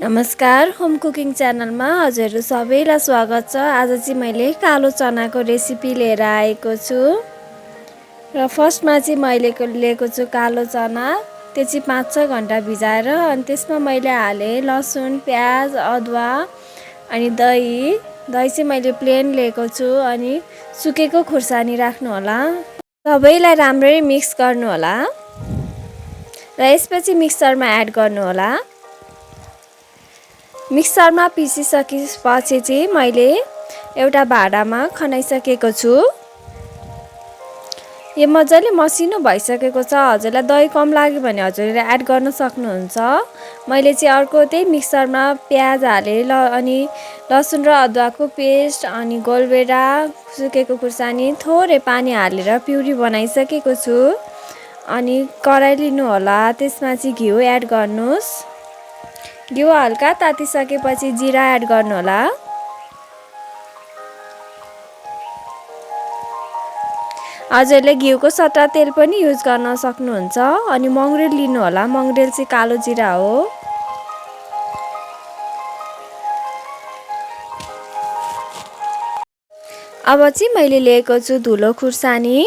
नमस्कार home cooking च्यानलमा हजुरहरू सबैलाई स्वागत छ। आज चाहिँ मैले कालो चनाको रेसिपी लिएर आएको छु र फर्स्टमा चाहिँ मैले लिएको छु कालो चना। त्यो चाहिँ 5-6 घण्टा भिजाएर अनि त्यसमा मैले हाले लसुन, प्याज, अदुवा अनि दही चाहिँ मैले प्लेन लिएको छु अनि सुकेको खुर्सानी राख्नु होला। सबैलाई राम्ररी मिक्स गर्नु होला र यसपछि मिक्सरमा एड गर्नु होला। मिक्सरमा पिसिसकेपछि चाहिँ मैले एउटा भाँडामा खनाइसकेको छु। यो मजाले मसिनो भइसकेको छ। हजुरलाई दही कम लाग्यो भने हजुरले एड गर्न सक्नुहुन्छ। मैले चाहिँ अर्को त्यही मिक्सरमा प्याज हाले अनि लसुन र अदुवाको पेस्ट अनि गोलभेडा, सुकेको खुर्सानी, थोरै पानी हालेर प्युरी बनाइसकेको छु। अनि कराई लिनु होला, त्यसमा चाहिँ घिउ एड गर्नुस्। घिउ हल्का तातिसकेपछि जिरा एड गर्नु होला। हजुरले घिउको सट्टा तेल पनि युज गर्न सक्नुहुन्छ। अनि मङ्ग्रेल लिनु होला। मङ्ग्रेल चाहिँ कालो जिरा हो। अब चाहिँ मैले लिएको छु धुलो खुर्सानी।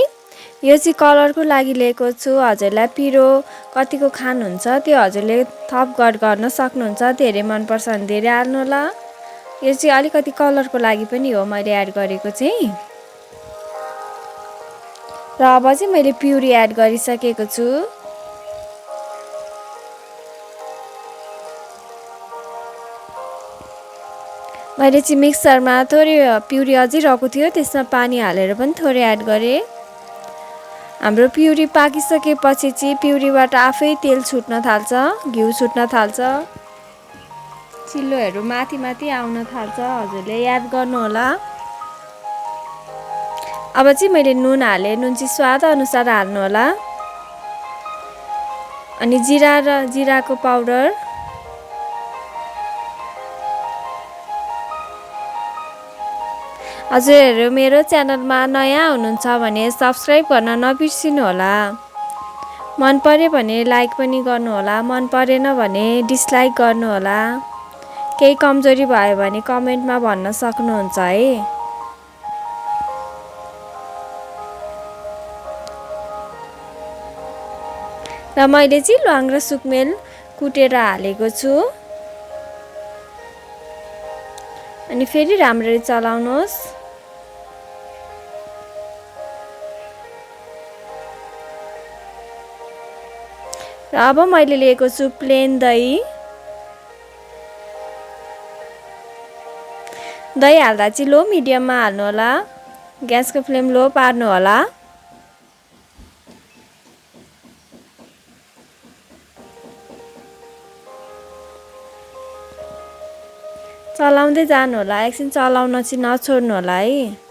यो चाहिँ कलरको लागि लिएको छु। हजुरलाई पिरो कतिको खानुहुन्छ त्यो हजुरले थप गर्न सक्नुहुन्छ। धेरै मनपर्छ भने धेरै हाल्नु होला। यो चाहिँ अलिकति कलरको लागि पनि हो मैले एड गरेको चाहिँ। र अब चाहिँ मैले प्युरी एड गरिसकेको छु। मैले चाहिँ मिक्सरमा थोरै प्युरी अझै रहेको थियो, त्यसमा पानी हालेर पनि थोरै एड गरेँ। हाम्रो प्युरी पाकिसकेपछि चाहिँ प्युरीबाट आफै तेल छुट्न थाल्छ, घिउ छुट्न थाल्छ, चिल्लोहरू माथि माथि आउन थाल्छ। हजुरले याद गर्नु होला। अब चाहिँ मैले नुन हालेँ। नुन चाहिँ स्वाद अनुसार हाल्नु होला। अनि जिराको पाउडर, हजुरहरू मेरो च्यानलमा नयाँ हुनुहुन्छ भने सब्स्क्राइब गर्न नबिर्सिनु होला। मन पर्यो भने लाइक पनि गर्नु होला, मन परेन भने डिसलाइक गर्नु होला। केही कमजोरी भयो भने कमेन्टमा भन्न सक्नुहुन्छ है। र मैले चाहिँ ल्वाङ र सुकमेल कुटेर हालेको छु। अनि फेरि राम्ररी चलाउनुहोस्। र अब मैले लिएको छु प्लेन दही। दही हाल्दा चाहिँ लो मिडियममा हाल्नु होला। ग्यासको फ्लेम लो पार्नु होला। चलाउँदै जानु होला। एकछिन चलाउन चाहिँ नछोड्नु होला है।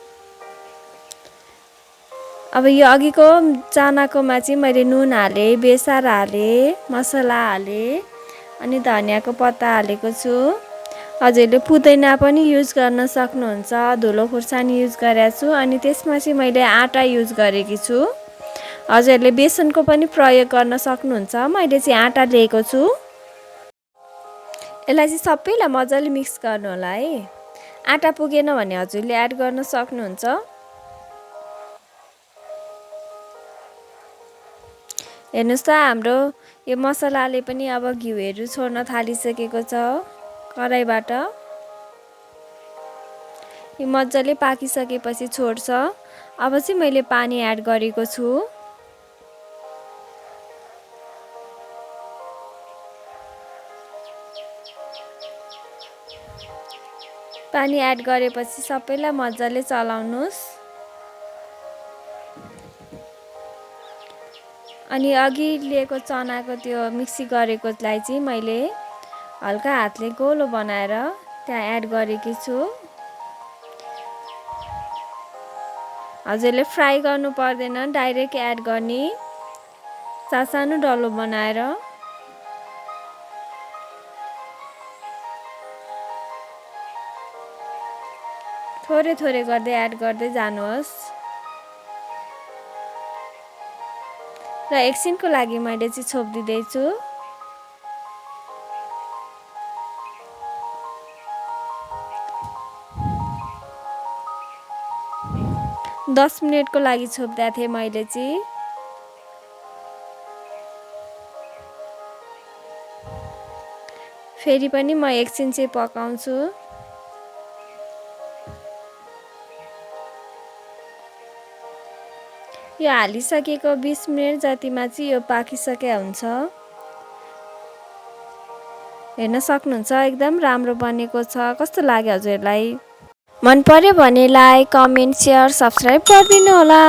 अब यो अघिको चानाकोमा चाहिँ मैले नुन हालेँ, बेसार हालेँ, मसला हालेँ अनि धनियाँको पत्ता हालेको छु। हजुरले पुदिना पनि युज गर्न सक्नुहुन्छ। धुलो खुर्सानी युज गरेको छु। अनि त्यसमा चाहिँ मैले आटा युज गरेकी छु। हजुरले बेसनको पनि प्रयोग गर्न सक्नुहुन्छ। मैले चाहिँ आटा लिएको छु। यसलाई चाहिँ सबैलाई मजाले मिक्स गर्नु होला है। आटा पुगेन भने हजुरले एड गर्न सक्नुहुन्छ। हेर्नुहोस् त हाम्रो यो मसलाले पनि अब घिउहरू छोड्न थालिसकेको छ कराईबाट। यो मजाले पाकिसकेपछि छोड्छ। अब चाहिँ मैले पानी एड गरेको छु। पानी एड गरेपछि सबैलाई मजाले चलाउनुहोस्। अनि अघि लिएको चनाको त्यो मिक्सी गरेकोलाई चाहिँ मैले हल्का हातले गोलो बनाएर त्यहाँ एड गरेकी छु। हजुरले फ्राई गर्नु पर्दैन, डाइरेक्ट एड गर्ने। सानो डल्लो बनाएर थोरै थोरै गर्दै एड गर्दै जानुहोस्। र एकछिनको लागि मैले चाहिँ छोपिदिँदैछु। 10 मिनेटको लागि छोप्दा थिएँ मैले चाहिँ। फेरि पनि म एकछिन चाहिँ पकाउँछु। यो हालिसकेको 20 मिनेट जतिमा चाहिँ यो पाकिसकेको हुन्छ। हेर्न सक्नुहुन्छ एकदम राम्रो बनेको छ। कस्तो लाग्यो हजुरलाई? मन पर्यो भने लाइक, कमेन्ट, शेयर, सब्स्क्राइब गरिदिनु होला।